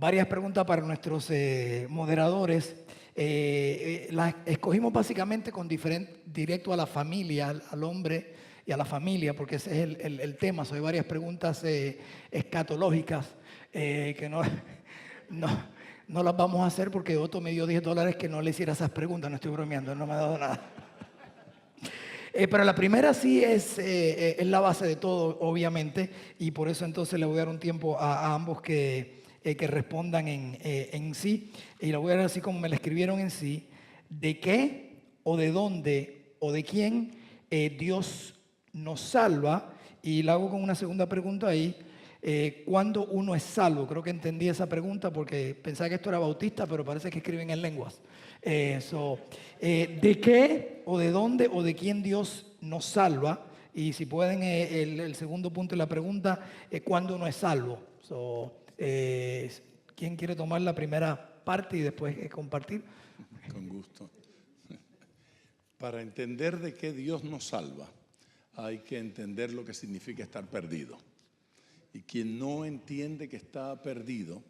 varias preguntas para nuestros moderadores. Las escogimos básicamente directo a la familia, al hombre y a la familia, porque ese es el tema. Hay varias preguntas escatológicas que no las vamos a hacer porque Otto me dio $10 que no le hiciera esas preguntas. No estoy bromeando, no me ha dado nada. Pero la primera sí es la base de todo, obviamente, y por eso entonces le voy a dar un tiempo a ambos que respondan en sí, y la voy a dar así como me la escribieron en sí. ¿De qué o de dónde o de quién Dios nos salva? Y la hago con una segunda pregunta ahí. ¿Cuándo uno es salvo? Creo que entendí esa pregunta porque pensaba que esto era bautista, pero parece que escriben en lenguas. ¿De qué o de dónde o de quién Dios nos salva? Y si pueden, el segundo punto de la pregunta, ¿cuándo uno es salvo? ¿Quién quiere tomar la primera parte y después compartir? Con gusto. Para entender de qué Dios nos salva, hay que entender lo que significa estar perdido. Y quien no entiende que está perdido,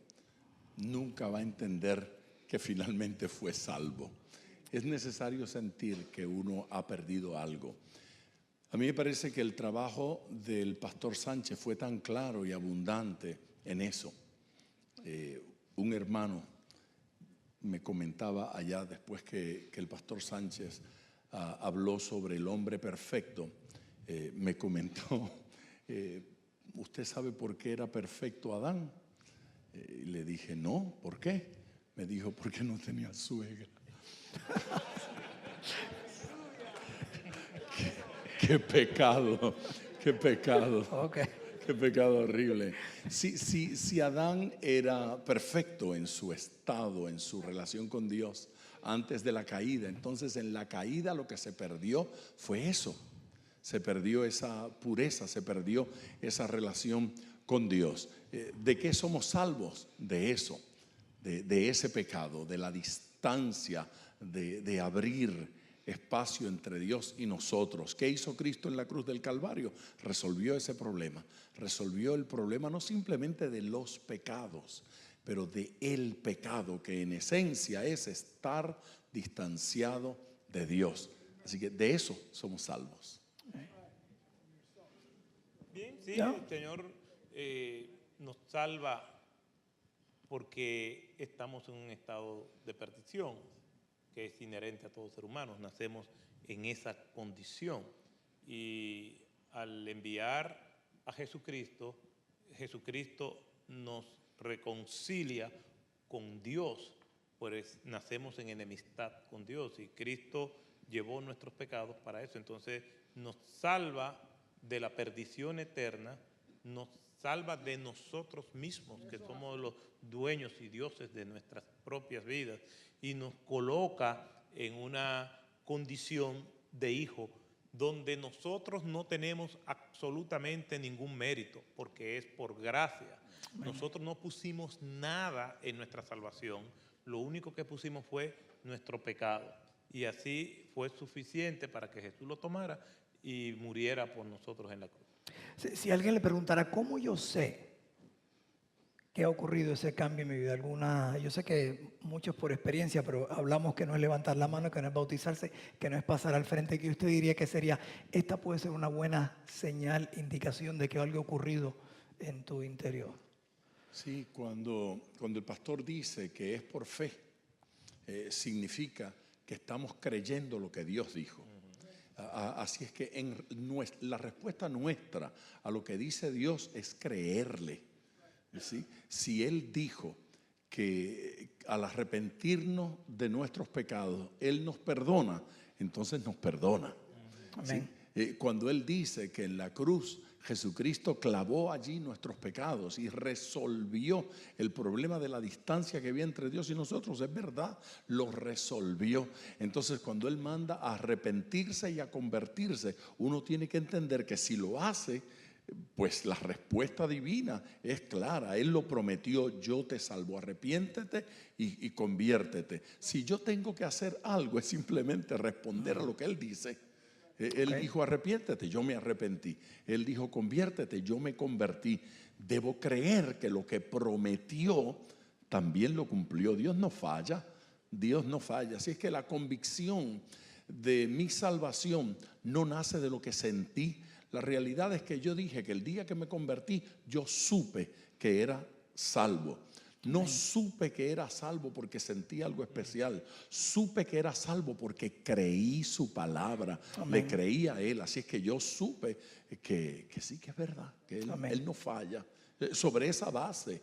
nunca va a entender que finalmente fue salvo. Es necesario sentir que uno ha perdido algo. A mí me parece que el trabajo del pastor Sánchez fue tan claro y abundante en eso. Un hermano me comentaba allá después que el pastor Sánchez habló sobre el hombre perfecto, me comentó, ¿usted sabe por qué era perfecto Adán? Y le dije, no, ¿por qué? Me dijo, porque no tenía suegra. Qué pecado, qué pecado. Okay. Qué pecado horrible. Si Adán era perfecto en su estado, en su relación con Dios antes de la caída, entonces en la caída lo que se perdió fue eso. Se perdió esa pureza, se perdió esa relación con Dios. ¿De qué somos salvos? De eso, de ese pecado, de la distancia, de abrir espacio entre Dios y nosotros. ¿Qué hizo Cristo en la cruz del Calvario? Resolvió ese problema. Resolvió el problema no simplemente de los pecados, pero de el pecado, que en esencia es estar distanciado de Dios. Así que de eso somos salvos. Bien, sí, el Señor nos salva porque estamos en un estado de perdición que es inherente a todos ser humanos. Nacemos en esa condición y al enviar a Jesucristo, Jesucristo nos reconcilia con Dios, pues nacemos en enemistad con Dios y Cristo llevó nuestros pecados para eso. Entonces nos salva de la perdición eterna, nos salva de nosotros mismos, que somos los dueños y dioses de nuestras propias vidas, y nos coloca en una condición de hijo donde nosotros no tenemos absolutamente ningún mérito, porque es por gracia. Nosotros no pusimos nada en nuestra salvación, lo único que pusimos fue nuestro pecado, y así fue suficiente para que Jesús lo tomara y muriera por nosotros en la cruz. Si alguien le preguntara, ¿cómo yo sé que ha ocurrido ese cambio en mi vida? Yo sé que muchos por experiencia, pero hablamos que no es levantar la mano, que no es bautizarse, que no es pasar al frente, que usted diría que sería, esta puede ser una buena señal, indicación de que algo ha ocurrido en tu interior. Sí, cuando el pastor dice que es por fe, significa que estamos creyendo lo que Dios dijo. Así es que la respuesta nuestra a lo que dice Dios es creerle. ¿Sí? Si Él dijo que al arrepentirnos de nuestros pecados, Él nos perdona, entonces nos perdona. Amén. ¿Sí? Cuando Él dice que en la cruz Jesucristo clavó allí nuestros pecados y resolvió el problema de la distancia que había entre Dios y nosotros, es verdad, lo resolvió. Entonces cuando Él manda a arrepentirse y a convertirse, uno tiene que entender que si lo hace, pues la respuesta divina es clara. Él lo prometió: yo te salvo, arrepiéntete y conviértete. Si yo tengo que hacer algo, es simplemente responder a lo que Él dice. Él dijo arrepiéntete, yo me arrepentí. Él dijo conviértete, yo me convertí. Debo creer que lo que prometió también lo cumplió. Dios no falla, Dios no falla. Así es que la convicción de mi salvación no nace de lo que sentí. La realidad es que yo dije que el día que me convertí, yo supe que era salvo. No supe que era salvo porque sentí algo especial. Supe que era salvo porque creí su palabra. Amén. Le creí a Él. Así es que yo supe que sí que es verdad, que Él no falla. Sobre esa base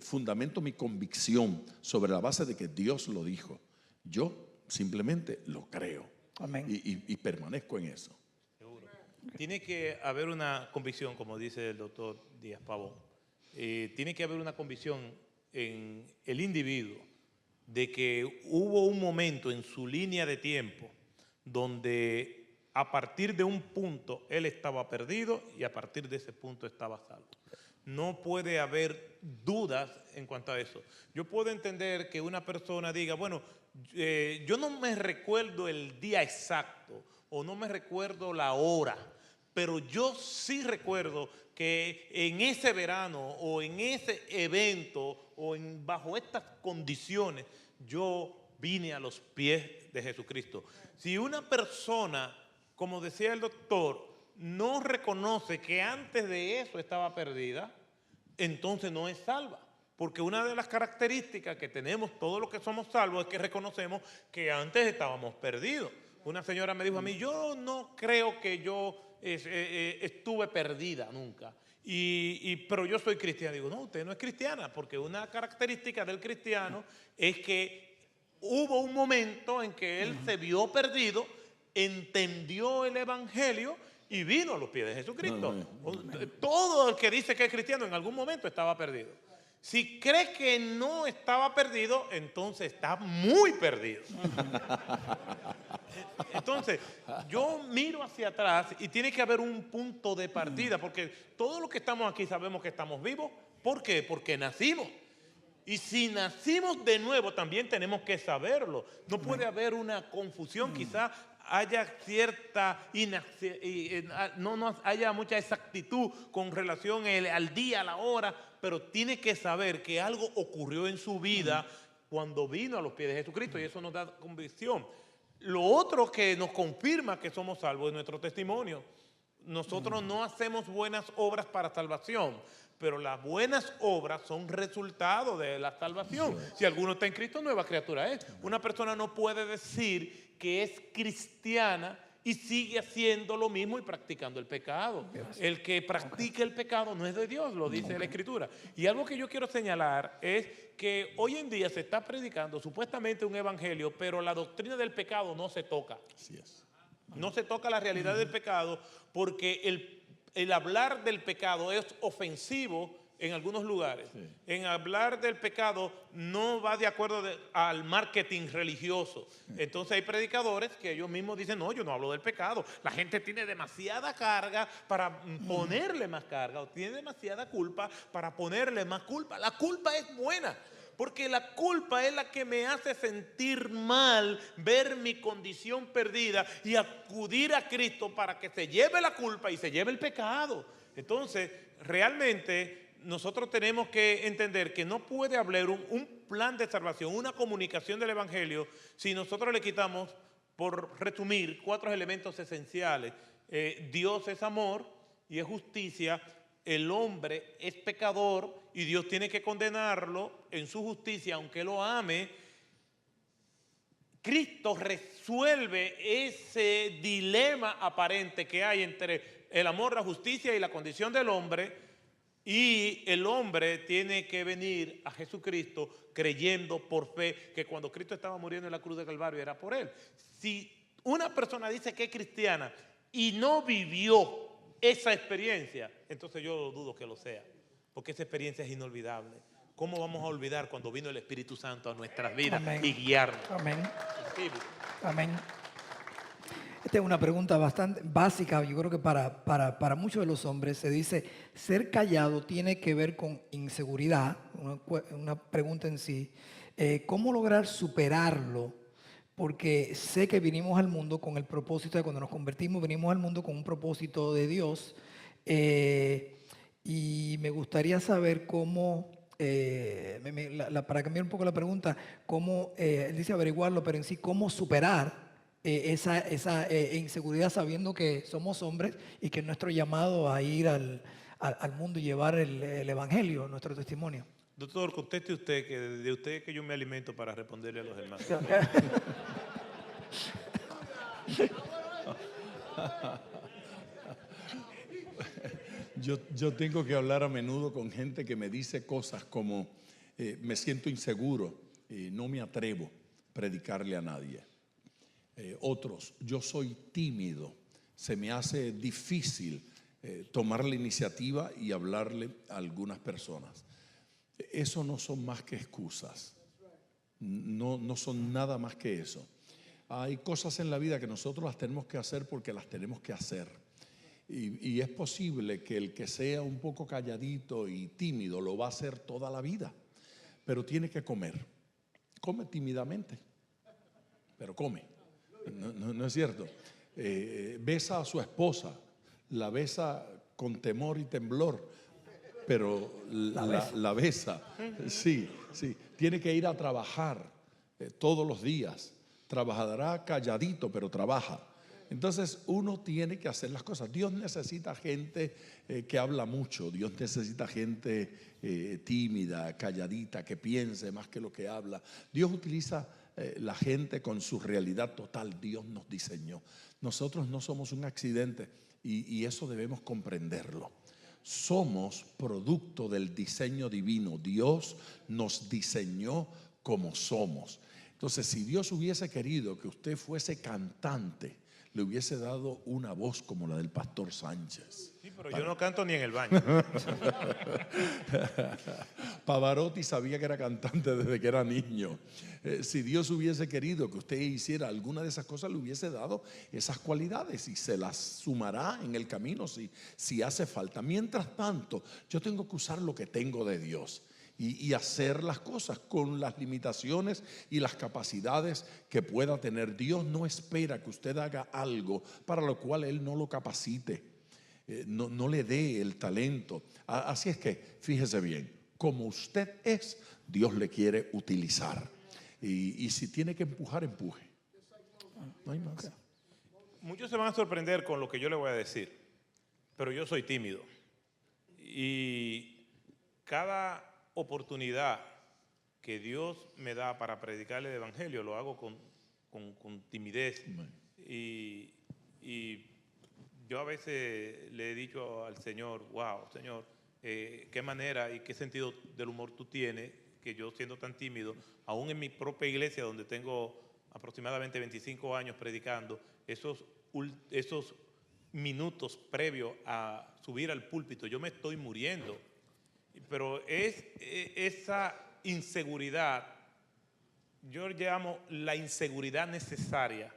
fundamento mi convicción, sobre la base de que Dios lo dijo. Yo simplemente lo creo. Amén. Y permanezco en eso. Seguro. Tiene que haber una convicción, como dice el doctor Díaz Pavón. Tiene que haber una convicción en el individuo de que hubo un momento en su línea de tiempo donde a partir de un punto él estaba perdido y a partir de ese punto estaba salvo. No puede haber dudas en cuanto a eso. Yo puedo entender que una persona diga, bueno, yo no me recuerdo el día exacto o no me recuerdo la hora, pero yo sí recuerdo que en ese verano o en ese evento o bajo estas condiciones yo vine a los pies de Jesucristo. Si una persona, como decía el doctor, no reconoce que antes de eso estaba perdida, entonces no es salva. Porque una de las características que tenemos todos los que somos salvos es que reconocemos que antes estábamos perdidos. Una señora me dijo a mí, yo no creo que yo estuve perdida nunca, pero yo soy cristiana. Digo, no, usted no es cristiana, porque una característica del cristiano es que hubo un momento en que él se vio perdido, entendió el evangelio y vino a los pies de Jesucristo. Todo el que dice que es cristiano en algún momento estaba perdido. Si crees que no estaba perdido, entonces está muy perdido. Entonces, yo miro hacia atrás y tiene que haber un punto de partida, porque todos los que estamos aquí sabemos que estamos vivos. ¿Por qué? Porque nacimos. Y si nacimos de nuevo, también tenemos que saberlo. No puede haber una confusión, quizás haya cierta no haya mucha exactitud con relación al día, a la hora, pero tiene que saber que algo ocurrió en su vida cuando vino a los pies de Jesucristo, y eso nos da convicción. Lo otro que nos confirma que somos salvos es nuestro testimonio. Nosotros no hacemos buenas obras para salvación, pero las buenas obras son resultado de la salvación. Si alguno está en Cristo, nueva criatura es. Una persona no puede decir que es cristiana y sigue haciendo lo mismo y practicando el pecado. El que practica el pecado no es de Dios, lo dice la Escritura. Y algo que yo quiero señalar es que hoy en día se está predicando supuestamente un evangelio, pero la doctrina del pecado no se toca. Así es. No se toca la realidad del pecado, porque el hablar del pecado es ofensivo en algunos lugares. Sí. En hablar del pecado no va de acuerdo al marketing religioso. Sí. Entonces hay predicadores que ellos mismos dicen, no, yo no hablo del pecado. La gente tiene demasiada carga para ponerle más carga, o tiene demasiada culpa para ponerle más culpa. La culpa es buena, porque la culpa es la que me hace sentir mal, ver mi condición perdida y acudir a Cristo para que se lleve la culpa y se lleve el pecado. Entonces, realmente nosotros tenemos que entender que no puede haber un plan de salvación, una comunicación del evangelio, si nosotros le quitamos, por resumir, 4 elementos esenciales. Dios es amor y es justicia. El hombre es pecador y Dios tiene que condenarlo en su justicia, aunque lo ame. Cristo resuelve ese dilema aparente que hay entre el amor, la justicia y la condición del hombre. Y el hombre tiene que venir a Jesucristo creyendo por fe que cuando Cristo estaba muriendo en la cruz de Calvario era por él. Si una persona dice que es cristiana y no vivió esa experiencia, entonces yo dudo que lo sea, porque esa experiencia es inolvidable. ¿Cómo vamos a olvidar cuando vino el Espíritu Santo a nuestras vidas? Amén. Y guiarnos? Amén. Amén. Esta es una pregunta bastante básica. Yo creo que para muchos de los hombres se dice, ser callado tiene que ver con inseguridad, una pregunta en sí. ¿Cómo lograr superarlo? Porque sé que vinimos al mundo con el propósito de cuando nos convertimos, venimos al mundo con un propósito de Dios. Y me gustaría saber cómo para cambiar un poco la pregunta, cómo, él dice averiguarlo, pero en sí, cómo superar esa inseguridad sabiendo que somos hombres y que es nuestro llamado a ir al mundo y llevar el evangelio, nuestro testimonio. Doctor, conteste usted, que de usted que yo me alimento para responderle a los hermanos. Yo tengo que hablar a menudo con gente que me dice cosas como me siento inseguro, no me atrevo a predicarle a nadie. Otros, yo soy tímido, se me hace difícil tomar la iniciativa y hablarle a algunas personas. Eso no son más que excusas, no son nada más que eso. Hay cosas en la vida que nosotros las tenemos que hacer porque las tenemos que hacer. Y es posible que el que sea un poco calladito y tímido lo va a hacer toda la vida, pero tiene que comer. Come tímidamente, pero come. No es cierto. Besa a su esposa, la besa con temor y temblor, pero la besa. Sí. Tiene que ir a trabajar todos los días. Trabajará calladito, pero trabaja. Entonces uno tiene que hacer las cosas. Dios necesita gente que habla mucho. Dios necesita gente tímida, calladita, que piense más que lo que habla. Dios utiliza la gente con su realidad total. Dios nos diseñó. Nosotros no somos un accidente y eso debemos comprenderlo. Somos producto del diseño divino. Dios nos diseñó como somos. Entonces, si Dios hubiese querido que usted fuese cantante, le hubiese dado una voz como la del pastor Sánchez. Sí, pero yo no canto ni en el baño. Pavarotti sabía que era cantante desde que era niño. Si Dios hubiese querido que usted hiciera alguna de esas cosas, le hubiese dado esas cualidades y se las sumará en el camino si hace falta. Mientras tanto, yo tengo que usar lo que tengo de Dios y hacer las cosas con las limitaciones y las capacidades que pueda tener. Dios no espera que usted haga algo para lo cual Él no lo capacite, no le dé el talento. Así es que, fíjese bien, como usted es, Dios le quiere utilizar. Y si tiene que empujar, empuje. No hay más. Muchos se van a sorprender con lo que yo le voy a decir, pero yo soy tímido. Y cada oportunidad que Dios me da para predicarle el evangelio lo hago con timidez. Y yo a veces le he dicho al Señor, wow, Señor, qué manera y qué sentido del humor tú tienes, que yo siendo tan tímido, aún en mi propia iglesia donde tengo aproximadamente 25 años predicando, esos minutos previos a subir al púlpito, yo me estoy muriendo. Pero es esa inseguridad, yo llamo la inseguridad necesaria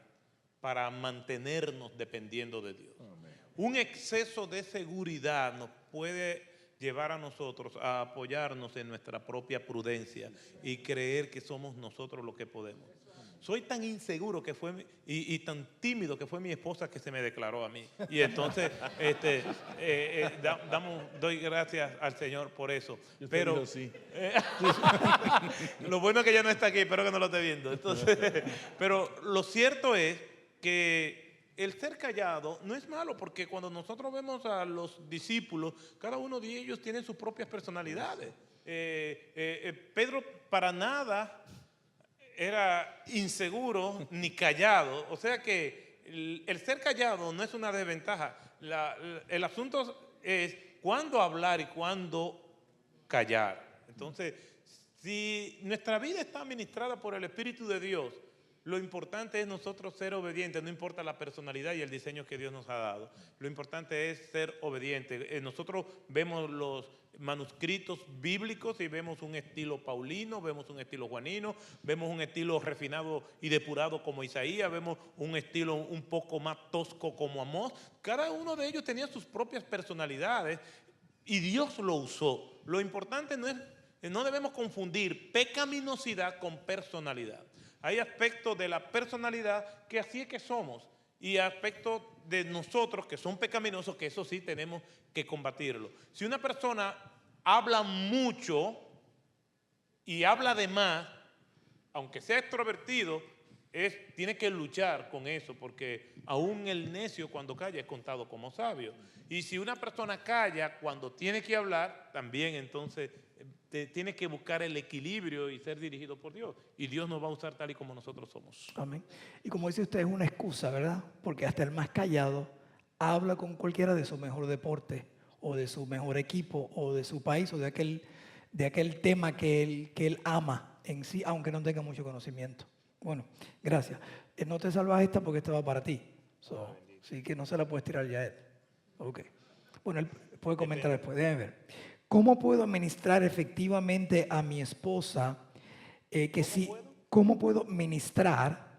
para mantenernos dependiendo de Dios. Amén. Un exceso de seguridad nos puede llevar a nosotros a apoyarnos en nuestra propia prudencia y creer que somos nosotros los que podemos. Soy tan inseguro que fue y tan tímido que fue mi esposa que se me declaró a mí. Y entonces doy gracias al Señor por eso. Pero sí. Lo bueno es que ella no está aquí, espero que no lo esté viendo. Entonces, pero lo cierto es que el ser callado no es malo, porque cuando nosotros vemos a los discípulos, cada uno de ellos tiene sus propias personalidades. Pedro para nada era inseguro ni callado, o sea que el ser callado no es una desventaja. El asunto es cuándo hablar y cuándo callar. Entonces, si nuestra vida está administrada por el Espíritu de Dios, lo importante es nosotros ser obedientes, no importa la personalidad y el diseño que Dios nos ha dado. Lo importante es ser obedientes. Nosotros vemos los manuscritos bíblicos y vemos un estilo paulino, vemos un estilo juanino, vemos un estilo refinado y depurado como Isaías, vemos un estilo un poco más tosco como Amós. Cada uno de ellos tenía sus propias personalidades y Dios lo usó. Lo importante no debemos confundir pecaminosidad con personalidad. Hay aspectos de la personalidad que así es que somos y aspectos de nosotros que son pecaminosos, que eso sí tenemos que combatirlo. Si una persona habla mucho, y habla de más, aunque sea extrovertido, tiene que luchar con eso, porque aún el necio cuando calla es contado como sabio. Y si una persona calla cuando tiene que hablar, también entonces tiene que buscar el equilibrio y ser dirigido por Dios. Y Dios nos va a usar tal y como nosotros somos. Amén. Y como dice usted, es una excusa, ¿verdad? Porque hasta el más callado habla con cualquiera de su mejor deporte, o de su mejor equipo, o de su país, o de aquel tema que él ama en sí, aunque no tenga mucho conocimiento. Bueno, gracias. No te salvas esta porque esta va para ti. Así que no se la puedes tirar ya a él. Ok. Bueno, él puede comentar después. Déjame ver. ¿Cómo puedo administrar efectivamente a mi esposa? ¿Cómo puedo ministrar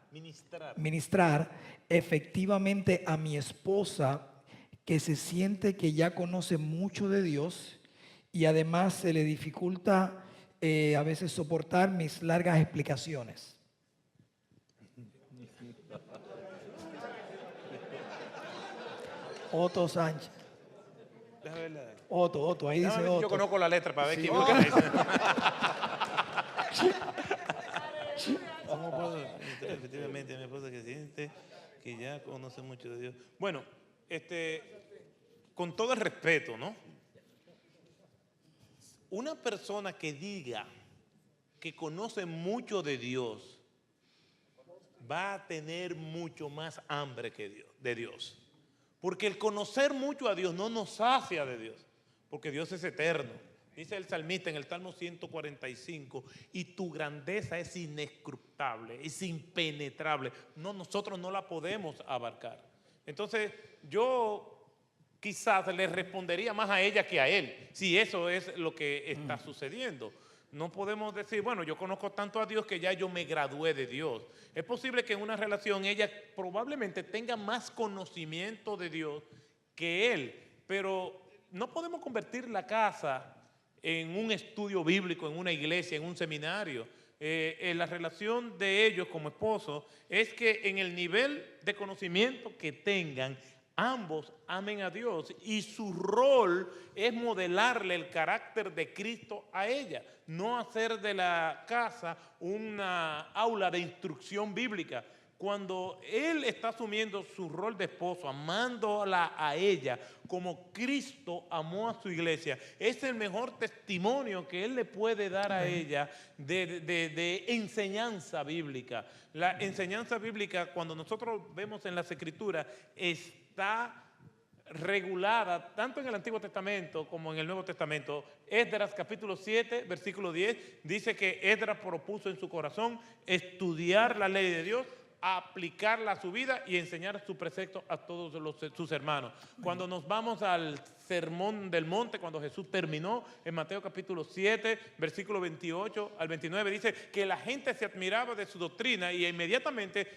efectivamente a mi esposa que se siente que ya conoce mucho de Dios y además se le dificulta a veces soportar mis largas explicaciones? Otto Sánchez. Otto, ahí dice Otto. Yo conozco la letra para ver Sí. quién es lo que me dice. ¿Cómo puedo ministrar efectivamente a mi esposa que siente que ya conoce mucho de Dios? Bueno, con todo el respeto, ¿no? Una persona que diga que conoce mucho de Dios va a tener mucho más hambre de Dios. Porque el conocer mucho a Dios no nos sacia de Dios, porque Dios es eterno. Dice el salmista en el Salmo 145, y tu grandeza es inescrutable, es impenetrable. No, nosotros no la podemos abarcar. Entonces, yo quizás le respondería más a ella que a él, si eso es lo que está sucediendo. No podemos decir, bueno, yo conozco tanto a Dios que ya yo me gradué de Dios. Es posible que en una relación ella probablemente tenga más conocimiento de Dios que él, pero no podemos convertir la casa en un estudio bíblico, en una iglesia, en un seminario. La relación de ellos como esposos es que en el nivel de conocimiento que tengan, ambos amen a Dios, y su rol es modelarle el carácter de Cristo a ella, no hacer de la casa una aula de instrucción bíblica. Cuando él está asumiendo su rol de esposo, amándola a ella como Cristo amó a su iglesia, es el mejor testimonio que él le puede dar a ella de enseñanza bíblica. La enseñanza bíblica, cuando nosotros vemos en las Escrituras, está regulada tanto en el Antiguo Testamento como en el Nuevo Testamento. Esdras capítulo 7, versículo 10, dice que Esdras propuso en su corazón estudiar la ley de Dios, aplicarla a su vida y enseñar su precepto a todos sus hermanos. Cuando nos vamos al sermón del monte, cuando Jesús terminó, en Mateo capítulo 7, versículo 28 al 29, dice que la gente se admiraba de su doctrina y inmediatamente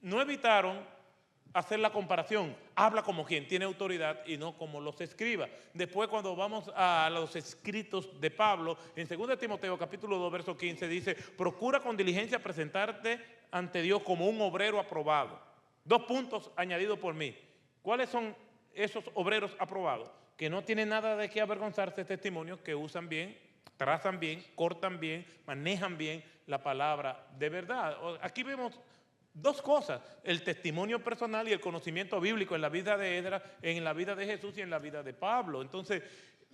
no evitaron hacer la comparación. Habla como quien tiene autoridad y no como los escribas. Después, cuando vamos a los escritos de Pablo, en 2 Timoteo capítulo 2, verso 15, dice: procura con diligencia presentarte ante Dios como un obrero aprobado. 2 puntos añadidos por mí. ¿Cuáles son esos obreros aprobados? Que no tienen nada de qué avergonzarse, testimonios que usan bien, trazan bien, cortan bien, manejan bien la palabra de verdad. Aquí vemos dos cosas: el testimonio personal y el conocimiento bíblico en la vida de Esdras, en la vida de Jesús y en la vida de Pablo. Entonces,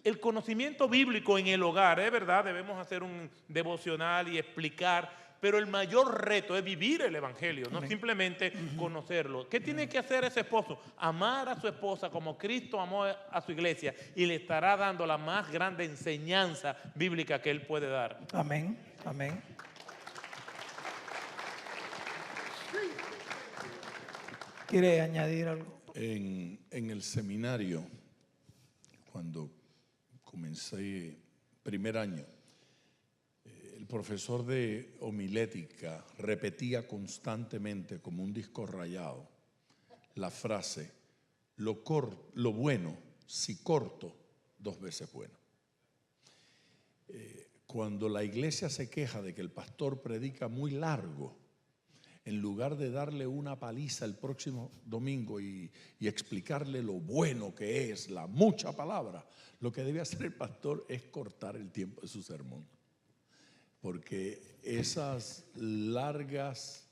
el conocimiento bíblico en el hogar, es verdad, debemos hacer un devocional y explicar, pero el mayor reto es vivir el evangelio, no simplemente conocerlo. ¿Qué tiene que hacer ese esposo? Amar a su esposa como Cristo amó a su iglesia, y le estará dando la más grande enseñanza bíblica que él puede dar. Amén, amén. ¿Quiere añadir algo? En el seminario, cuando comencé primer año, el profesor de homilética repetía constantemente como un disco rayado la frase: lo bueno, si corto, 2 veces bueno. Cuando la iglesia se queja de que el pastor predica muy largo, en lugar de darle una paliza el próximo domingo y explicarle lo bueno que es la mucha palabra, lo que debe hacer el pastor es cortar el tiempo de su sermón. porque esas largas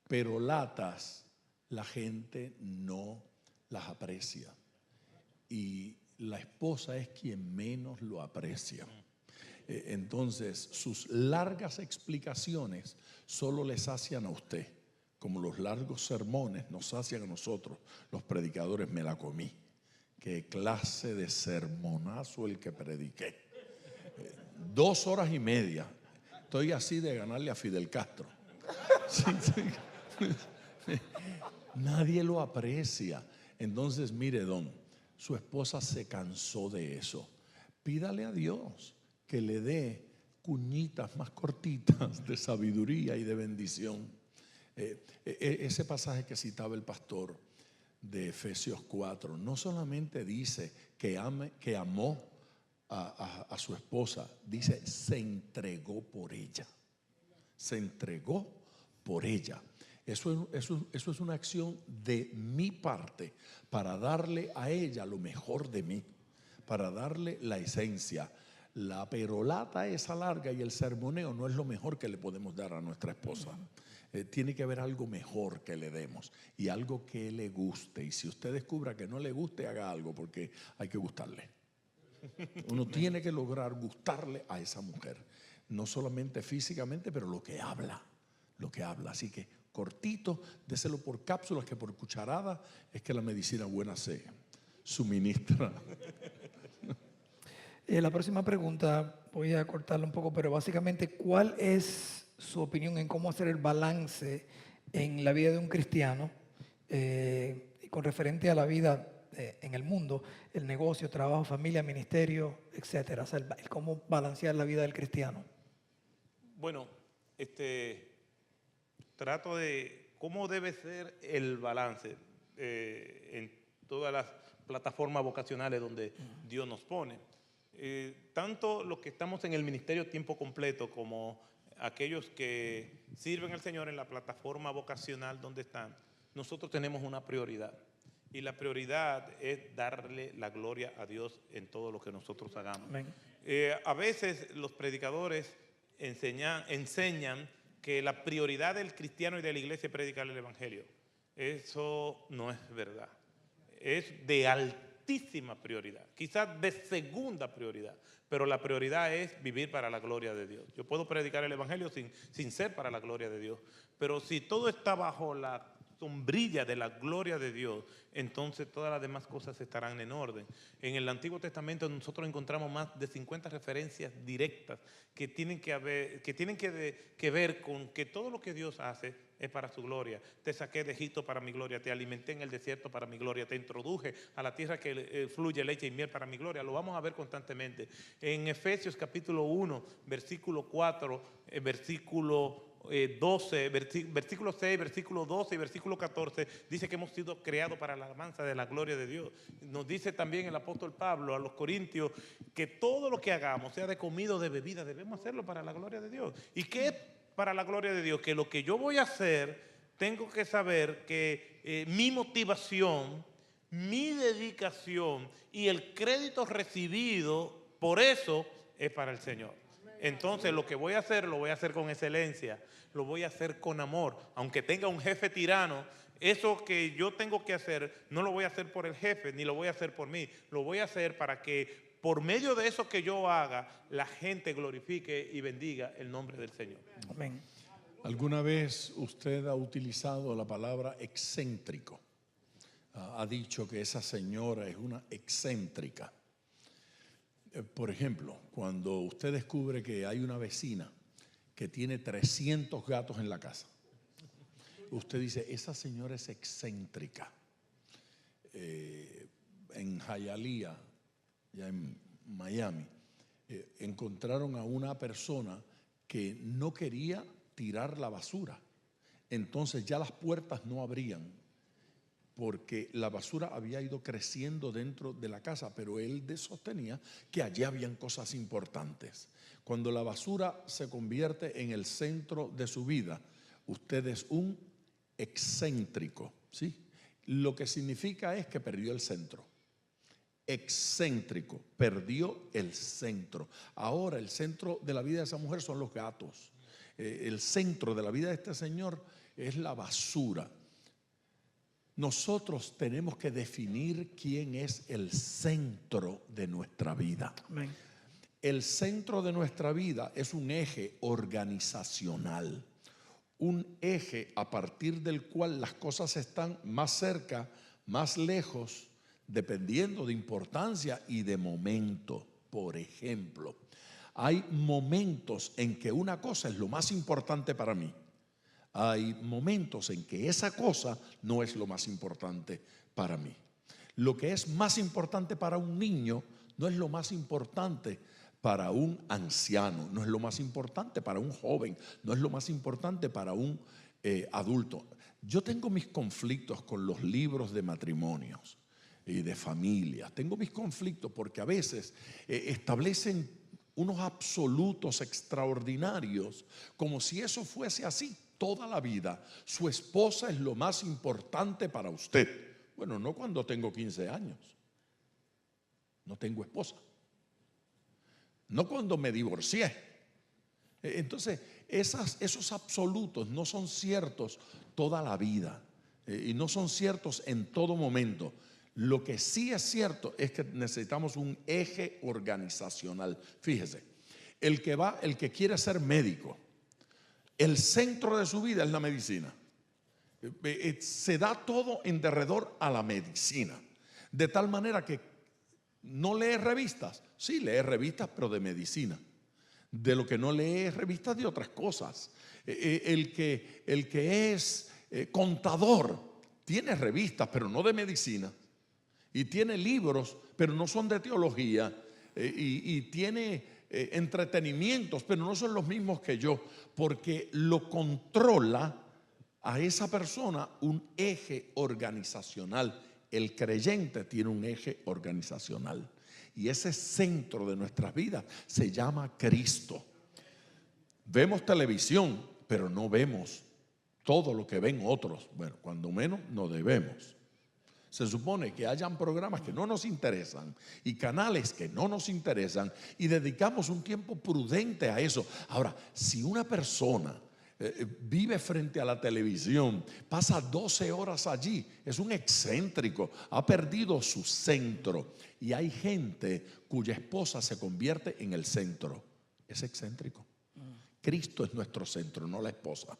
perolatas la gente no las aprecia y la esposa es quien menos lo aprecia. Entonces sus largas explicaciones solo le sacian a usted, como los largos sermones nos sacian a nosotros, los predicadores. Me la comí. Qué clase de sermonazo el que prediqué. 2 horas y media. Estoy así de ganarle a Fidel Castro. Sí, sí. Nadie lo aprecia. Entonces, mire, don, su esposa se cansó de eso. Pídale a Dios que le dé cuñitas más cortitas de sabiduría y de bendición. Ese pasaje que citaba el pastor de Efesios 4 no solamente dice que amó a su esposa, dice se entregó por ella. Se entregó por ella. Eso es una acción de mi parte para darle a ella lo mejor de mí, para darle la esencia. La perolata esa larga y el sermoneo no es lo mejor que le podemos dar a nuestra esposa. Tiene que haber algo mejor que le demos y algo que le guste. Y si usted descubra que no le guste, haga algo, porque hay que gustarle. Uno tiene que lograr gustarle a esa mujer, no solamente físicamente, pero lo que habla. Así que cortito, déselo por cápsulas, que por cucharada es que la medicina buena se suministra. La próxima pregunta, voy a cortarla un poco, pero básicamente, ¿cuál es su opinión en cómo hacer el balance en la vida de un cristiano con referente a la vida en el mundo, el negocio, trabajo, familia, ministerio, etcétera? O sea, cómo balancear la vida del cristiano. Bueno, trato de cómo debe ser el balance en todas las plataformas vocacionales donde Dios nos pone. Tanto los que estamos en el ministerio tiempo completo como aquellos que sirven al Señor en la plataforma vocacional donde están, nosotros tenemos una prioridad. Y la prioridad es darle la gloria a Dios en todo lo que nosotros hagamos. A veces los predicadores enseñan que la prioridad del cristiano y de la iglesia es predicar el evangelio. Eso no es verdad. Es de altísima prioridad, quizás de segunda prioridad, pero la prioridad es vivir para la gloria de Dios. Yo puedo predicar el evangelio sin ser para la gloria de Dios, pero si todo está bajo la sombrilla de la gloria de Dios, entonces todas las demás cosas estarán en orden. En el Antiguo Testamento nosotros encontramos más de 50 referencias directas que tienen que ver con que todo lo que Dios hace es para su gloria. Te saqué de Egipto para mi gloria, te alimenté en el desierto para mi gloria, te introduje a la tierra que fluye leche y miel para mi gloria. Lo vamos a ver constantemente. En Efesios capítulo 1, versículo 4, versículo 12, versículo 6, versículo 12 y versículo 14, dice que hemos sido creados para la alabanza de la gloria de Dios. Nos dice también el apóstol Pablo a los Corintios que todo lo que hagamos, sea de comida o de bebida, debemos hacerlo para la gloria de Dios. ¿Y qué es para la gloria de Dios? Que lo que yo voy a hacer, tengo que saber que mi motivación, mi dedicación y el crédito recibido por eso es para el Señor. Entonces lo que voy a hacer, lo voy a hacer con excelencia, lo voy a hacer con amor. Aunque tenga un jefe tirano, eso que yo tengo que hacer, no lo voy a hacer por el jefe, ni lo voy a hacer por mí. Lo voy a hacer para que por medio de eso que yo haga, la gente glorifique y bendiga el nombre del Señor. Amén. ¿Alguna vez usted ha utilizado la palabra excéntrico? Ha dicho que esa señora es una excéntrica. Por ejemplo, cuando usted descubre que hay una vecina que tiene 300 gatos en la casa, usted dice, esa señora es excéntrica. En Hialeah, ya en Miami, encontraron a una persona que no quería tirar la basura. Entonces ya las puertas no abrían, porque la basura había ido creciendo dentro de la casa, pero él sostenía que allí habían cosas importantes. Cuando la basura se convierte en el centro de su vida, usted es un excéntrico, ¿sí? Lo que significa es que perdió el centro. excéntrico, perdió el centro. Ahora el centro de la vida de esa mujer son los gatos. El centro de la vida de este señor es la basura. Nosotros tenemos que definir quién es el centro de nuestra vida. Amén. El centro de nuestra vida es un eje organizacional, un eje a partir del cual las cosas están más cerca, más lejos, dependiendo de importancia y de momento. Por ejemplo, hay momentos en que una cosa es lo más importante para mí. Hay momentos en que esa cosa no es lo más importante para mí. Lo que es más importante para un niño no es lo más importante para un anciano, no es lo más importante para un joven, no es lo más importante para un adulto. Yo tengo mis conflictos con los libros de matrimonios y de familia. Tengo mis conflictos porque a veces establecen unos absolutos extraordinarios, como si eso fuese así toda la vida. Su esposa es lo más importante para usted. Bueno, no cuando tengo 15 años. No tengo esposa. No cuando me divorcié. Entonces, esos absolutos no son ciertos toda la vida y no son ciertos en todo momento. Lo que sí es cierto es que necesitamos un eje organizacional. Fíjese, el que quiere ser médico, el centro de su vida es la medicina. Se da todo en derredor a la medicina, de tal manera que no lee revistas. Sí, lee revistas, pero de medicina. De lo que no lee es revistas de otras cosas. El que es contador tiene revistas, pero no de medicina. Y tiene libros, pero no son de teología. Y tiene entretenimientos, pero no son los mismos que yo, porque lo controla a esa persona un eje organizacional. El creyente tiene un eje organizacional y ese centro de nuestras vidas se llama Cristo. Vemos televisión, pero no vemos todo lo que ven otros. Bueno, cuando menos no debemos. Se supone que hayan programas que no nos interesan y canales que no nos interesan y dedicamos un tiempo prudente a eso. Ahora, si una persona vive frente a la televisión, pasa 12 horas allí, es un excéntrico, ha perdido su centro. Y hay gente cuya esposa se convierte en el centro. Es excéntrico. Cristo es nuestro centro, no la esposa.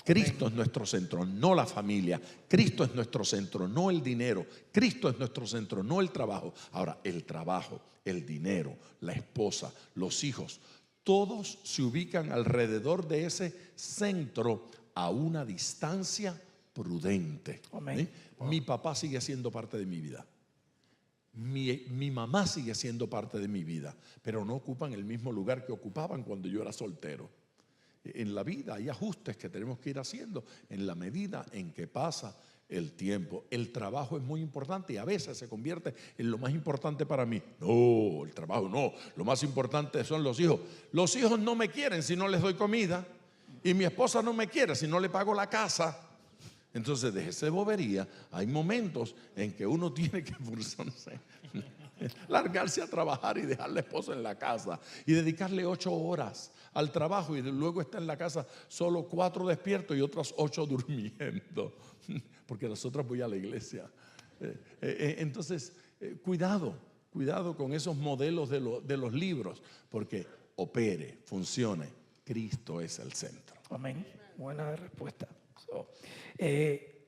Cristo es nuestro centro, no la familia. Cristo es nuestro centro, no el dinero. Cristo es nuestro centro, no el trabajo. Ahora, el trabajo, el dinero, la esposa, los hijos, todos se ubican alrededor de ese centro a una distancia prudente. Amén. Mi papá sigue siendo parte de mi vida. Mi mamá sigue siendo parte de mi vida, pero no ocupan el mismo lugar que ocupaban cuando yo era soltero. En la vida hay ajustes que tenemos que ir haciendo en la medida en que pasa el tiempo. El trabajo es muy importante y a veces se convierte en lo más importante para mí. No, el trabajo no. Lo más importante son los hijos. Los hijos no me quieren si no les doy comida y mi esposa no me quiere si no le pago la casa. Entonces, déjese de bobería. Hay momentos en que uno tiene que forzarse, largarse a trabajar y dejar la esposa en la casa y dedicarle 8 horas al trabajo y luego está en la casa solo 4 despiertos y otras 8 durmiendo, porque las otras voy a la iglesia. Entonces, cuidado con esos modelos de los libros, porque opere, funcione. Cristo es el centro. Amén. Buena respuesta.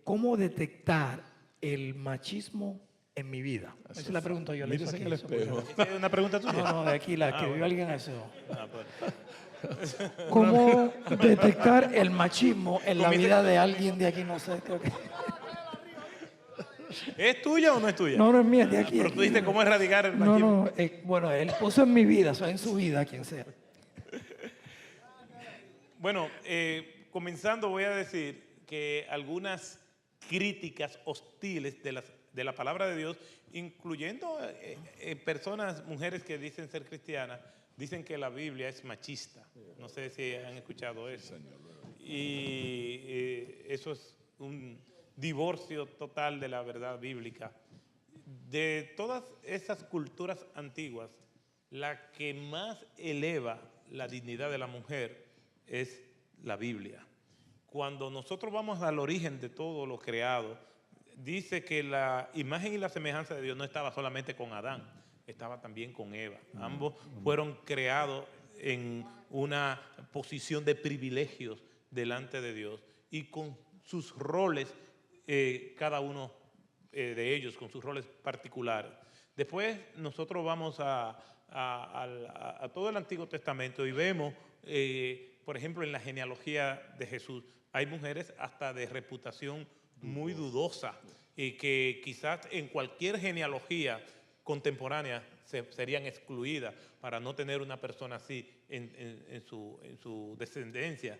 ¿Cómo detectar el machismo en mi vida? Esa es la pregunta yo le hice Mírese aquí. en el espejo. ¿Es una pregunta tuya? No, de aquí la que vio alguien eso. Pues. ¿Cómo detectar el machismo en la vida de alguien de aquí? No sé, creo que... ¿Es tuya o no es tuya? No es mía, de aquí. Pero tú dijiste cómo erradicar el No, machismo. bueno, él puso en mi vida, o sea, en su vida, quien sea. Bueno, comenzando voy a decir que algunas críticas hostiles de la palabra de Dios, incluyendo personas, mujeres que dicen ser cristianas, dicen que la Biblia es machista. No sé si han escuchado eso. Y eso es un divorcio total de la verdad bíblica. de todas esas culturas antiguas, la que más eleva la dignidad de la mujer es la Biblia. Cuando nosotros vamos al origen de todo lo creado, dice que la imagen y la semejanza de Dios no estaba solamente con Adán, estaba también con Eva. Ambos fueron creados en una posición de privilegios delante de Dios y con sus roles, cada uno de ellos, con sus roles particulares. Después nosotros vamos a todo el Antiguo Testamento y vemos, por ejemplo, en la genealogía de Jesús, hay mujeres hasta de reputación muy dudosa y que quizás en cualquier genealogía contemporánea serían excluidas para no tener una persona así en su descendencia.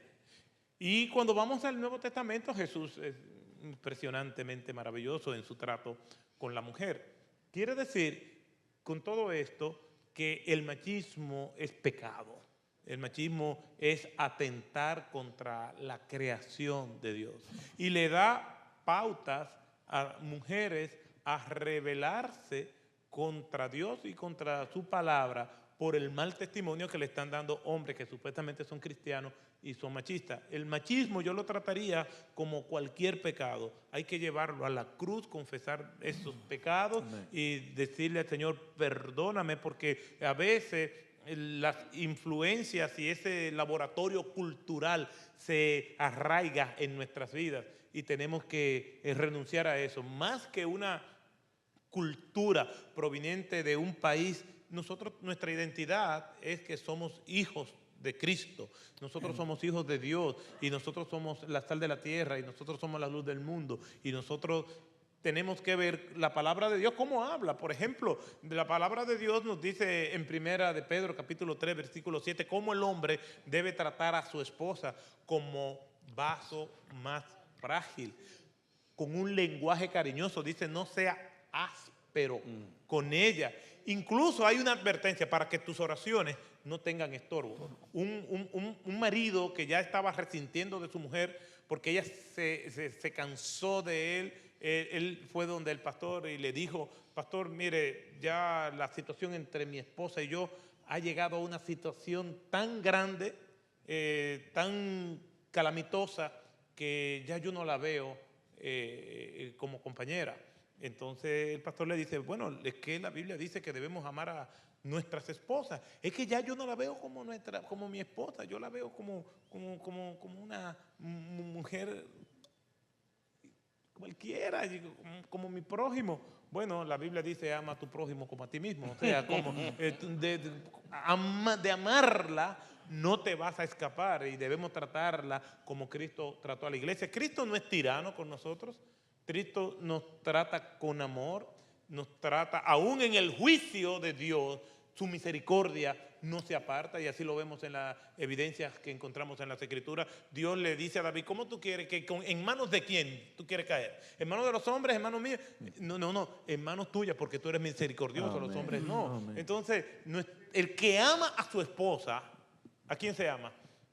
Y cuando vamos al Nuevo Testamento, Jesús es impresionantemente maravilloso en su trato con la mujer. Quiere decir, con todo esto, que el machismo es pecado. El machismo es atentar contra la creación de Dios. Y le da pautas a mujeres a rebelarse contra Dios y contra su palabra por el mal testimonio que le están dando hombres que supuestamente son cristianos y son machistas. El machismo yo lo trataría como cualquier pecado. Hay que llevarlo a la cruz, confesar esos pecados y decirle al Señor, perdóname, porque a veces las influencias y ese laboratorio cultural se arraiga en nuestras vidas y tenemos que renunciar a eso. Más que una cultura proveniente de un país, nuestra identidad es que somos hijos de Cristo, nosotros somos hijos de Dios y nosotros somos la sal de la tierra y nosotros somos la luz del mundo y nosotros tenemos que ver la palabra de Dios, cómo habla. Por ejemplo, la palabra de Dios nos dice en Primera de Pedro, capítulo 3, versículo 7, cómo el hombre debe tratar a su esposa como vaso más frágil, con un lenguaje cariñoso. Dice, no sea áspero con ella. Incluso hay una advertencia para que tus oraciones no tengan estorbo. Un marido que ya estaba resintiendo de su mujer porque ella se cansó de él. Él fue donde el pastor y le dijo, pastor, mire, ya la situación entre mi esposa y yo ha llegado a una situación tan grande, tan calamitosa, que ya yo no la veo como compañera. Entonces el pastor le dice, bueno, es que la Biblia dice que debemos amar a nuestras esposas. Es que ya yo no la veo como mi esposa, yo la veo como una mujer cualquiera, como mi prójimo. Bueno, la Biblia dice, ama a tu prójimo como a ti mismo. O sea, como de amarla no te vas a escapar y debemos tratarla como Cristo trató a la iglesia. Cristo no es tirano con nosotros. Cristo nos trata con amor, nos trata, aún en el juicio de Dios, su misericordia no se aparta, y así lo vemos en las evidencias que encontramos en las Escrituras. Dios le dice a David, ¿cómo tú quieres que en manos de quién tú quieres caer? ¿En manos de los hombres, en manos mías? No, en manos tuyas, porque tú eres misericordioso, los hombres no. Entonces, el que ama a su esposa, ¿a quién se ama?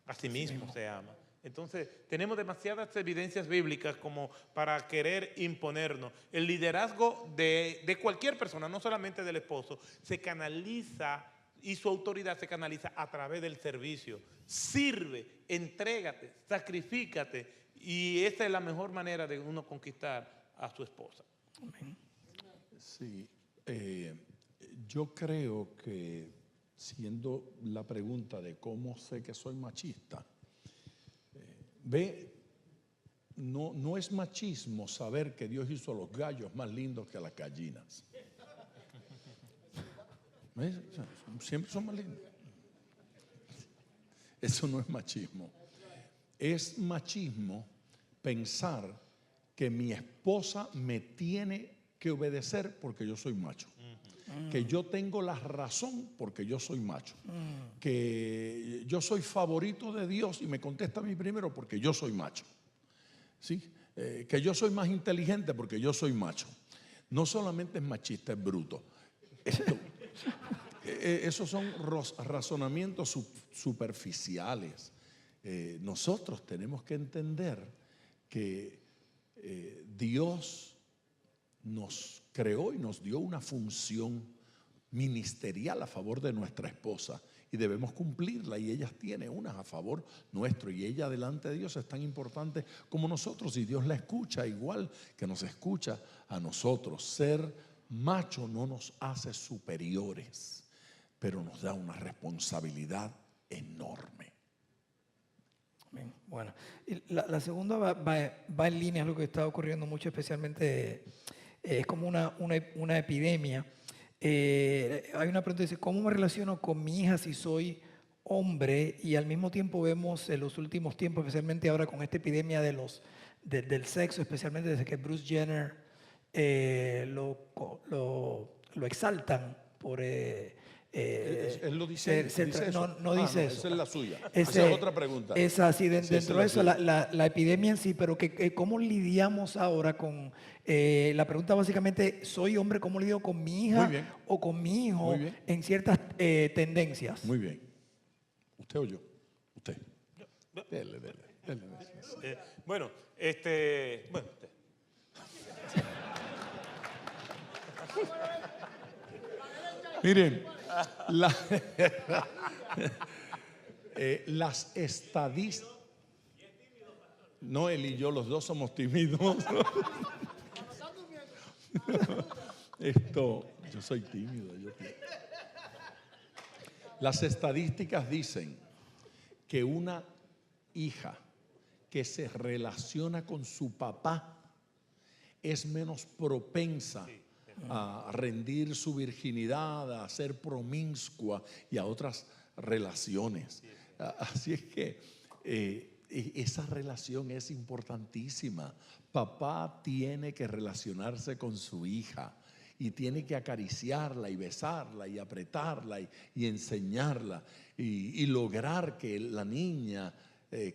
A sí mismo se ama. Entonces, tenemos demasiadas evidencias bíblicas como para querer imponernos. El liderazgo de cualquier persona, no solamente del esposo, se canaliza y su autoridad se canaliza a través del servicio. Sirve, entrégate, sacrifícate, y esa es la mejor manera de uno conquistar a su esposa. Amén. Sí, yo creo que, siendo la pregunta de cómo sé que soy machista, no es machismo saber que Dios hizo a los gallos más lindos que a las gallinas. ¿Ves? Siempre son más lindos. Eso no es machismo. Es machismo pensar que mi esposa me tiene que obedecer porque yo soy macho. Que yo tengo la razón porque yo soy macho. Que yo soy favorito de Dios y me contesta a mí primero porque yo soy macho. ¿Sí? Que yo soy más inteligente porque yo soy macho. No solamente es machista, es bruto. Esos son razonamientos superficiales. Nosotros tenemos que entender que Dios nos creó y nos dio una función ministerial a favor de nuestra esposa y debemos cumplirla, y ellas tienen unas a favor nuestro, y ella delante de Dios es tan importante como nosotros, y Dios la escucha igual que nos escucha a nosotros. Ser macho no nos hace superiores, pero nos da una responsabilidad enorme. Bien, bueno, y la segunda va en línea a lo que está ocurriendo mucho, especialmente es como una epidemia. Hay una pregunta que dice, ¿cómo me relaciono con mi hija si soy hombre? Y al mismo tiempo vemos en los últimos tiempos, especialmente ahora con esta epidemia del sexo, especialmente desde que Bruce Jenner lo exaltan por... Él lo dice, dice eso. No dice eso. Esa es la suya. Esa Esa es otra pregunta. Es así, Sí, dentro de eso, suya. la epidemia en sí, pero ¿cómo lidiamos ahora con la pregunta básicamente, soy hombre, ¿cómo lidio con mi hija o con mi hijo en ciertas tendencias? Muy bien. ¿Usted o yo? Usted. Dele. Bueno, Miren, las estadísticas. No, él y yo, los dos somos tímidos. Yo soy tímido. Las estadísticas dicen que una hija que se relaciona con su papá es menos propensa a rendir su virginidad, a ser promiscua y a otras relaciones. Así es que esa relación es importantísima. Papá tiene que relacionarse con su hija y tiene que acariciarla y besarla y apretarla y enseñarla y lograr que la niña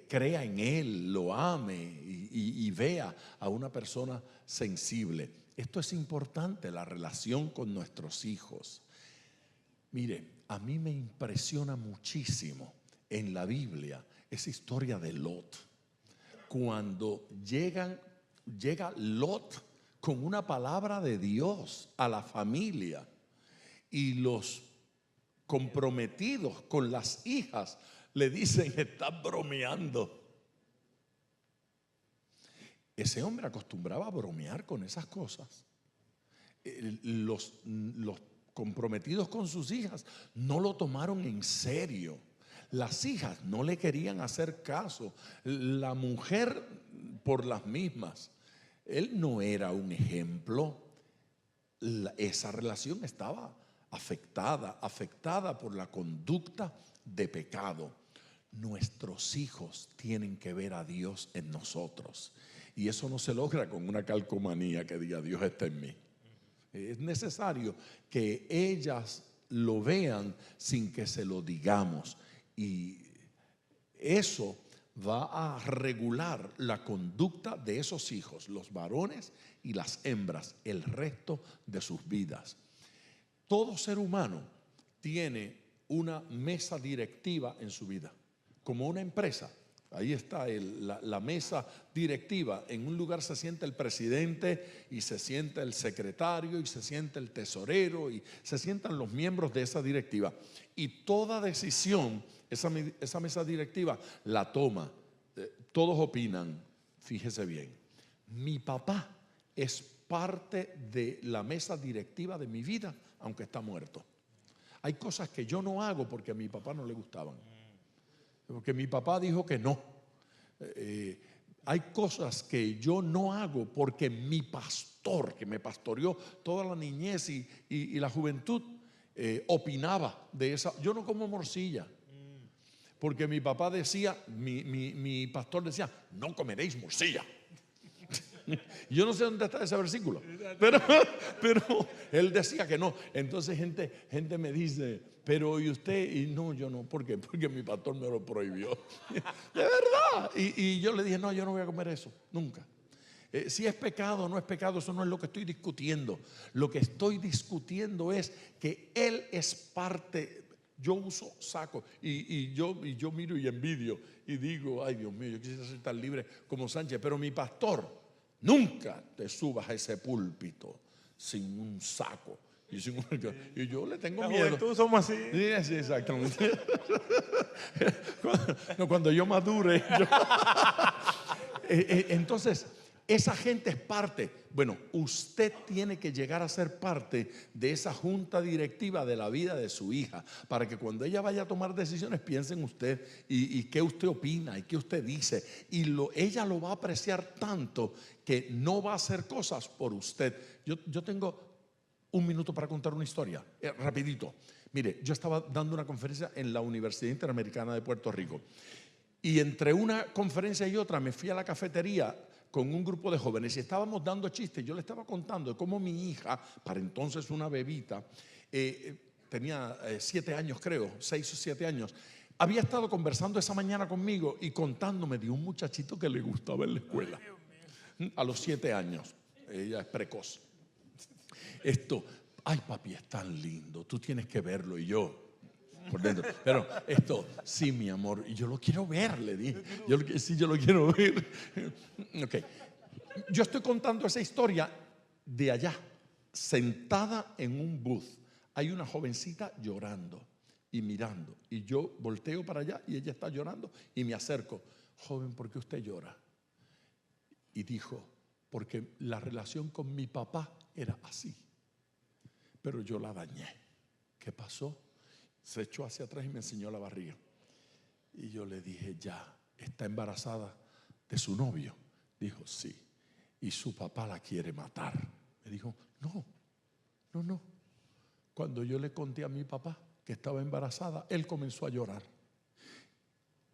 crea en él, lo ame y vea a una persona sensible. Esto es importante, la relación con nuestros hijos. Mire, a mí me impresiona muchísimo en la Biblia esa historia de Lot. Cuando llega Lot con una palabra de Dios a la familia, y los comprometidos con las hijas le dicen, estás bromeando. Ese hombre acostumbraba a bromear con esas cosas. Los comprometidos con sus hijas no lo tomaron en serio. Las hijas no le querían hacer caso. La mujer por las mismas. Él no era un ejemplo. Esa relación estaba afectada por la conducta de pecado. Nuestros hijos tienen que ver a Dios en nosotros. Y eso no se logra con una calcomanía que diga Dios está en mí. Es necesario que ellas lo vean sin que se lo digamos. Y eso va a regular la conducta de esos hijos, los varones y las hembras, el resto de sus vidas. Todo ser humano tiene una mesa directiva en su vida, como una empresa. Ahí está la mesa directiva. En un lugar se sienta el presidente y se sienta el secretario y se sienta el tesorero y se sientan los miembros de esa directiva. Y toda decisión, esa mesa directiva la toma. Todos opinan. Fíjese bien, mi papá es parte de la mesa directiva de mi vida, aunque está muerto. Hay cosas que yo no hago porque a mi papá no le gustaban. Porque mi papá dijo que no. Hay cosas que yo no hago porque mi pastor, que me pastoreó toda la niñez y la juventud, opinaba de esa. Yo no como morcilla. Porque mi papá decía, mi pastor decía, no comeréis morcilla. Yo no sé dónde está ese versículo, pero él decía que no. Entonces gente me dice, pero ¿y usted? Y no, yo no. ¿Por qué? Porque mi pastor me lo prohibió. De verdad. Y yo le dije, no, yo no voy a comer eso, nunca. Si es pecado o no es pecado, eso no es lo que estoy discutiendo. Lo que estoy discutiendo es que él es parte. Yo uso saco y yo miro y envidio y digo, ay Dios mío, yo quisiera ser tan libre como Sánchez, pero mi pastor nunca te subas a ese púlpito sin un saco. Y yo le tengo La miedo. juventud somos así. Sí, sí, exactamente. Cuando yo madure. Entonces, esa gente es parte. Bueno, usted tiene que llegar a ser parte de esa junta directiva de la vida de su hija, para que cuando ella vaya a tomar decisiones piense en usted y qué usted opina y qué usted dice. Y ella lo va a apreciar tanto que no va a hacer cosas por usted. Yo tengo un minuto para contar una historia, rapidito. Mire, yo estaba dando una conferencia en la Universidad Interamericana de Puerto Rico. Y entre una conferencia y otra me fui a la cafetería con un grupo de jóvenes y estábamos dando chistes. Yo le estaba contando de cómo mi hija, para entonces una bebita, tenía 7 años creo, 6 o 7 años, había estado conversando esa mañana conmigo y contándome de un muchachito que le gustaba en la escuela. A los 7 años, ella es precoz. Ay papi, es tan lindo, tú tienes que verlo. Y yo por dentro, pero sí mi amor, y yo lo quiero ver, le dije. Yo lo quiero ver. Ok, yo estoy contando esa historia de allá, sentada en un booth. Hay una jovencita llorando y mirando, y yo volteo para allá y ella está llorando y me acerco. Joven, ¿por qué usted llora? Y dijo, porque la relación con mi papá era así, pero yo la dañé. ¿Qué pasó? Se echó hacia atrás y me enseñó la barriga. Y yo le dije, ya, ¿está embarazada de su novio? Dijo, sí. Y su papá la quiere matar. Me dijo, no. Cuando yo le conté a mi papá que estaba embarazada, él comenzó a llorar.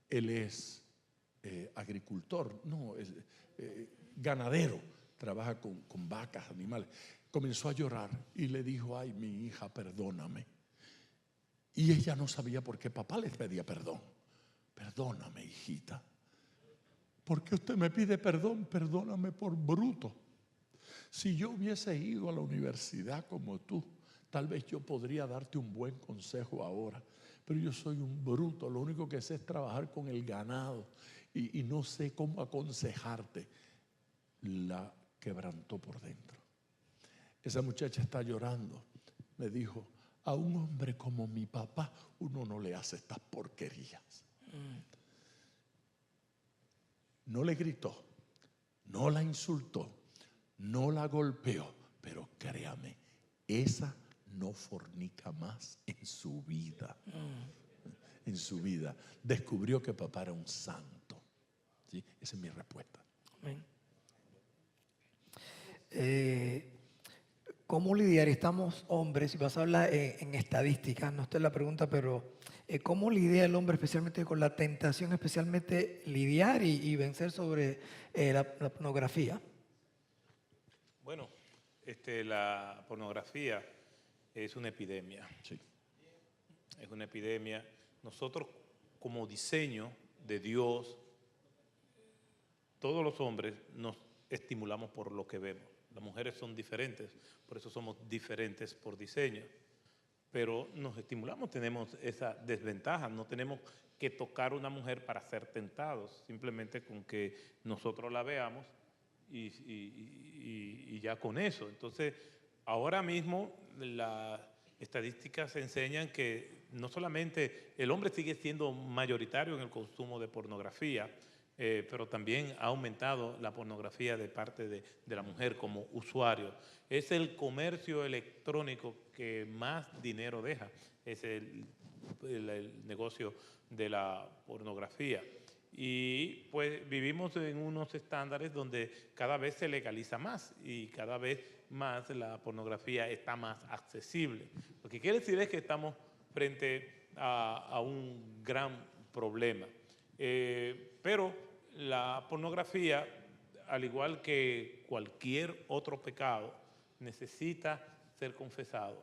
Él es agricultor, ganadero, trabaja con vacas, animales. Comenzó a llorar y le dijo, ay, mi hija, perdóname. Y ella no sabía por qué papá le pedía perdón. Perdóname, hijita. ¿Por qué usted me pide perdón? Perdóname por bruto. Si yo hubiese ido a la universidad como tú, tal vez yo podría darte un buen consejo ahora. Pero yo soy un bruto, lo único que sé es trabajar con el ganado y no sé cómo aconsejarte. La quebrantó por dentro. Esa muchacha está llorando. Me dijo, a un hombre como mi papá uno no le hace estas porquerías. No le gritó, no la insultó, no la golpeó, pero créame, esa no fornica más en su vida. En su vida descubrió que papá era un santo. ¿Sí? Esa es mi respuesta. Amén. ¿Cómo lidiar? Estamos hombres, y vas a hablar en estadísticas, no esta es la pregunta, pero ¿cómo lidia el hombre especialmente con la tentación, especialmente lidiar y vencer sobre la pornografía? Bueno, la pornografía es una epidemia. Sí. Es una epidemia. Nosotros, como diseño de Dios, todos los hombres nos estimulamos por lo que vemos. Las mujeres son diferentes, por eso somos diferentes por diseño. Pero nos estimulamos, tenemos esa desventaja, no tenemos que tocar a una mujer para ser tentados, simplemente con que nosotros la veamos y ya con eso. Entonces, ahora mismo las estadísticas enseñan que no solamente el hombre sigue siendo mayoritario en el consumo de pornografía, pero también ha aumentado la pornografía de parte de la mujer como usuario. Es el comercio electrónico que más dinero deja, es el negocio de la pornografía. Y pues vivimos en unos estándares donde cada vez se legaliza más y cada vez más la pornografía está más accesible. Lo que quiere decir es que estamos frente a un gran problema. Pero la pornografía, al igual que cualquier otro pecado, necesita ser confesado.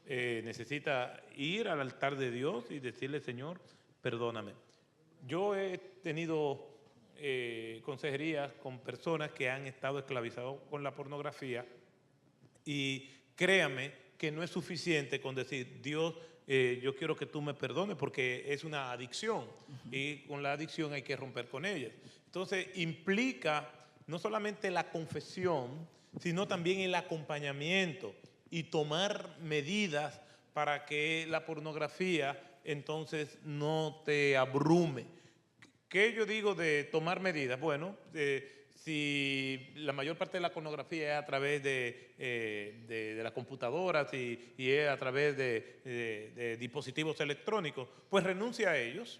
Necesita ir al altar de Dios y decirle, Señor, perdóname. Yo he tenido consejerías con personas que han estado esclavizados con la pornografía y créame que no es suficiente con decir, Dios, yo quiero que tú me perdones porque es una adicción y con la adicción hay que romper con ella. Entonces implica no solamente la confesión, sino también el acompañamiento y tomar medidas para que la pornografía entonces no te abrume. ¿Qué yo digo de tomar medidas? Bueno, si la mayor parte de la pornografía es a través de las computadoras y es a través de dispositivos electrónicos, pues renuncia a ellos.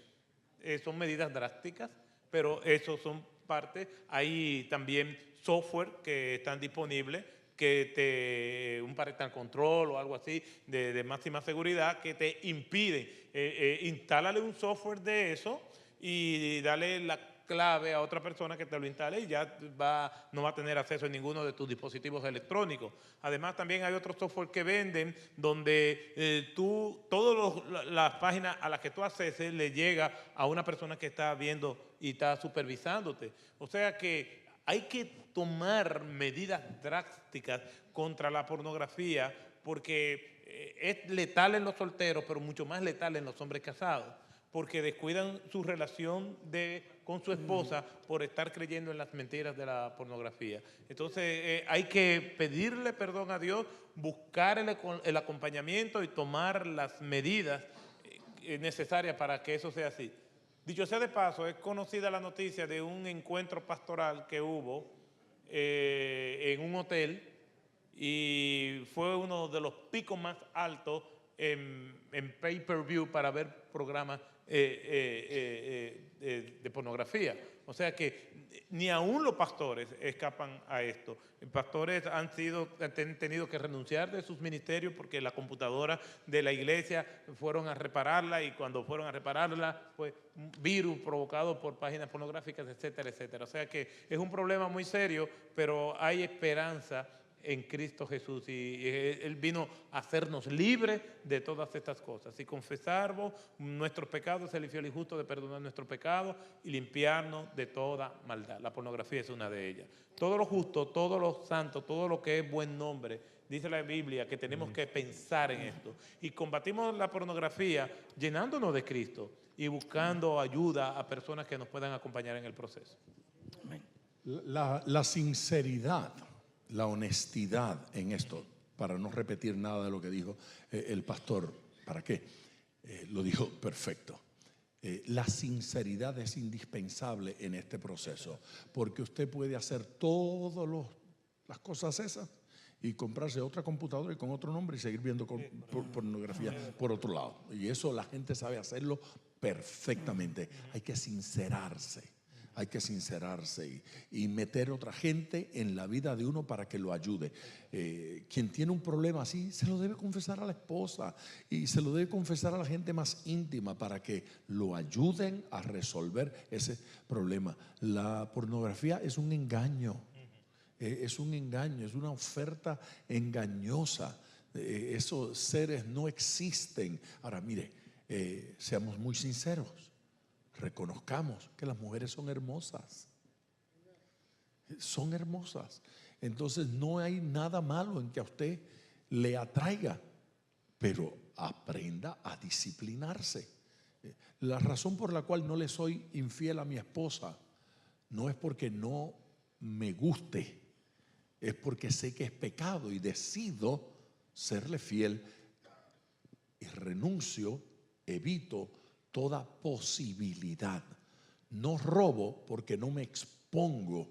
Son medidas drásticas, pero eso son parte. Hay también software que están disponibles, un parental control o algo así de máxima seguridad que te impiden. Instálale un software de eso y dale la clave a otra persona que te lo instale y ya no va a tener acceso a ninguno de tus dispositivos electrónicos. Además, también hay otros software que venden donde todas las páginas a las que tú acceses le llega a una persona que está viendo y está supervisándote. O sea que hay que tomar medidas drásticas contra la pornografía porque es letal en los solteros, pero mucho más letal en los hombres casados, porque descuidan su relación con su esposa por estar creyendo en las mentiras de la pornografía. Entonces hay que pedirle perdón a Dios, buscar el acompañamiento y tomar las medidas necesarias para que eso sea así. Dicho sea de paso, es conocida la noticia de un encuentro pastoral que hubo en un hotel y fue uno de los picos más altos en pay-per-view para ver programas de pornografía. O sea que ni aún los pastores escapan a esto. Los pastores han tenido que renunciar de sus ministerios porque la computadora de la iglesia fueron a repararla y cuando fueron a repararla fue un virus provocado por páginas pornográficas, etcétera, etcétera. O sea que es un problema muy serio, pero hay esperanza en Cristo Jesús y Él vino a hacernos libres de todas estas cosas. Si confesamos nuestros pecados, Él es fiel y justo de perdonar nuestros pecados y limpiarnos de toda maldad. La pornografía es una de ellas. Todo lo justo, todo lo santo, todo lo que es buen nombre, dice la Biblia que tenemos que pensar en esto. Y combatimos la pornografía llenándonos de Cristo y buscando ayuda a personas que nos puedan acompañar en el proceso. Amén. La sinceridad, la honestidad en esto, para no repetir nada de lo que dijo el pastor, ¿para qué? Lo dijo perfecto. La sinceridad es indispensable en este proceso, porque usted puede hacer todas las cosas esas y comprarse otra computadora y con otro nombre y seguir viendo pornografía por otro lado. Y eso la gente sabe hacerlo perfectamente. Hay que sincerarse. Hay que sincerarse y meter otra gente en la vida de uno para que lo ayude. Quien tiene un problema así se lo debe confesar a la esposa y se lo debe confesar a la gente más íntima para que lo ayuden a resolver ese problema. La pornografía es un engaño, es una oferta engañosa. Esos seres no existen. Ahora mire, seamos muy sinceros. Reconozcamos que las mujeres son hermosas. Son hermosas. Entonces no hay nada malo en que a usted le atraiga, pero aprenda a disciplinarse. La razón por la cual no le soy infiel a mi esposa no es porque no me guste, es porque sé que es pecado y decido serle fiel y renuncio, evito toda posibilidad. No robo porque no me expongo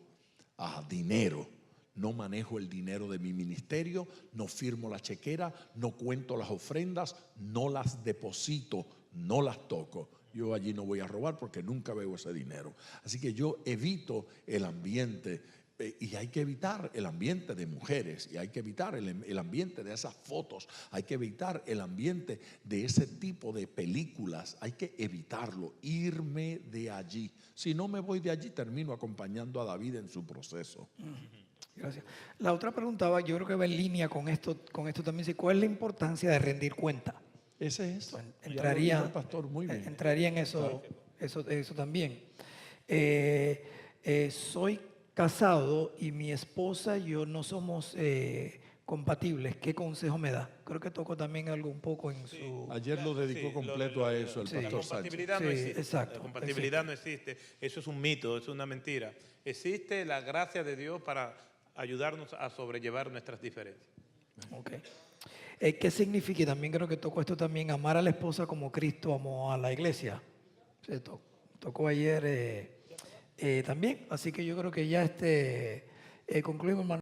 a dinero. No manejo el dinero de mi ministerio, no firmo la chequera, no cuento las ofrendas, no las deposito, no las toco. Yo allí no voy a robar porque nunca veo ese dinero. Así que yo evito el ambiente. Y hay que evitar el ambiente de mujeres y hay que evitar el ambiente de esas fotos, hay que evitar el ambiente de ese tipo de películas, hay que evitarlo, irme de allí. Si no me voy de allí, termino acompañando a David en su proceso. Gracias. La otra pregunta, yo creo que va en línea con esto también. ¿Cuál es la importancia de rendir cuenta? Ese es. Entraría, ya lo dijo el pastor muy bien. Entraría en eso también. Soy casado y mi esposa y yo no somos compatibles, ¿qué consejo me da? Creo que tocó también algo un poco en su... Ayer lo dedicó completo a eso el sí. pastor La Sánchez. compatibilidad no Sí, existe. exacto, La compatibilidad no existe. Eso es un mito, es una mentira. Existe la gracia de Dios para ayudarnos a sobrellevar nuestras diferencias. Ok. ¿Qué significa? Y también creo que tocó esto también, amar a la esposa como Cristo amó a la iglesia. Se tocó ayer también, así que yo creo que ya concluimos, hermano.